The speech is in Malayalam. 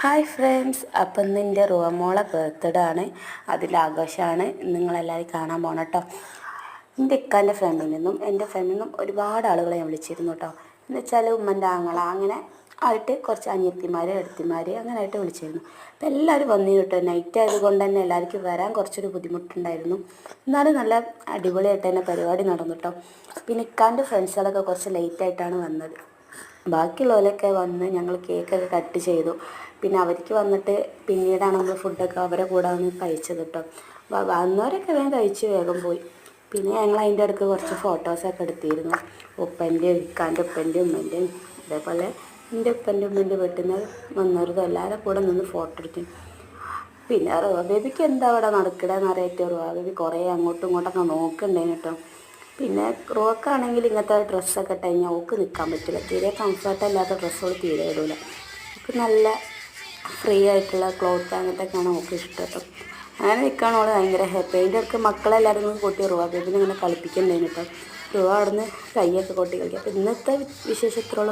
ഹായ് ഫ്രണ്ട്സ്, അപ്പം ഇന്ന് എൻ്റെ റോമോളെ ബർത്ത്ഡേ ആണ്. അതിൻ്റെ ആഘോഷമാണ്. നിങ്ങളെല്ലാവരും കാണാൻ പോകണം കേട്ടോ. എൻ്റെ ഇക്കാൻ്റെ ഫാമിലിയിൽ നിന്നും എൻ്റെ ഫാമിലിയിൽ നിന്നും ഒരുപാട് ആളുകളെ ഞാൻ വിളിച്ചിരുന്നു കേട്ടോ. എന്ന് വെച്ചാൽ ഉമ്മൻ്റെ ആങ്ങള അങ്ങനെ ആയിട്ട് കുറച്ച് അനിയത്തിമാർ എടുത്തിമാർ അങ്ങനെ ആയിട്ട് വിളിച്ചിരുന്നു. അപ്പം എല്ലാവരും വന്നിരുന്നു കേട്ടോ. നൈറ്റ് ആയതുകൊണ്ട് തന്നെ എല്ലാവർക്കും വരാൻ കുറച്ചൊരു ബുദ്ധിമുട്ടുണ്ടായിരുന്നു. എന്നാലും നല്ല അടിപൊളിയായിട്ട് തന്നെ പരിപാടി നടന്നു കേട്ടോ. പിന്നെ ഇക്കാൻ്റെ ഫ്രണ്ട്സുകളൊക്കെ കുറച്ച് ലേറ്റായിട്ടാണ് വന്നത്. ബാക്കിയുള്ളവരൊക്കെ വന്ന് ഞങ്ങൾ കേക്കൊക്കെ കട്ട് ചെയ്തു. പിന്നെ അവർക്ക് വന്നിട്ട് പിന്നീടാണ് നമ്മൾ ഫുഡൊക്കെ അവരെ കൂടെ വന്ന് കഴിച്ചത് കേട്ടോ. വന്നവരൊക്കെ വേഗം കഴിച്ച് വേഗം പോയി. പിന്നെ ഞങ്ങൾ അതിൻ്റെ ഇടയ്ക്ക് കുറച്ച് ഫോട്ടോസൊക്കെ എടുത്തിരുന്നു. ഉപ്പൻ്റെയും ഇക്കാൻ്റെ ഉപ്പൻ്റെയും ഉമ്മൻ്റെയും അതേപോലെ എൻ്റെ ഉപ്പൻ്റെ ഉമ്മൻ്റെ വീട്ടിൽ നിന്ന് വന്നവർക്ക് എല്ലാവരും കൂടെ നിന്ന് ഫോട്ടോ എടുത്തു. പിന്നെ റുവ ബേബിക്ക് എന്താ അവിടെ നടക്കണമെന്ന് അറിയായിട്ട് റുവ ബേബി കുറേ അങ്ങോട്ടും ഇങ്ങോട്ടൊക്കെ നോക്കണ്ടേന് കേട്ടോ. പിന്നെ റോക്കാണെങ്കിൽ ഇങ്ങനത്തെ ഡ്രസ്സൊക്കെ ഇട്ട് കഴിഞ്ഞാൽ ഓക്ക് നിൽക്കാൻ പറ്റില്ല. തീരെ കംഫർട്ടല്ലാത്ത ഡ്രസ്സുകൾ തീരെ ഇടില്ല. ഓക്ക് നല്ല ഫ്രീ ആയിട്ടുള്ള ക്ലോത്ത് അങ്ങനത്തെയൊക്കെയാണ് ഓക്ക് ഇഷ്ടം കേട്ടോ. അങ്ങനെ നിൽക്കുകയാണ് ഓൾ ഭയങ്കര ഹാപ്പി. അതിൻ്റെ ഇടയ്ക്ക് മക്കളെല്ലാവരും കൂടി കൂട്ടി റുവ ബേബിനെ ഇങ്ങനെ കളിപ്പിക്കണ്ടേന് കേട്ടോ. റുവ അവിടെ നിന്ന് കൈയൊക്കെ കൊട്ടി കളിക്കുക. അപ്പോൾ ഇന്നത്തെ വിശേഷത്തിലുള്ള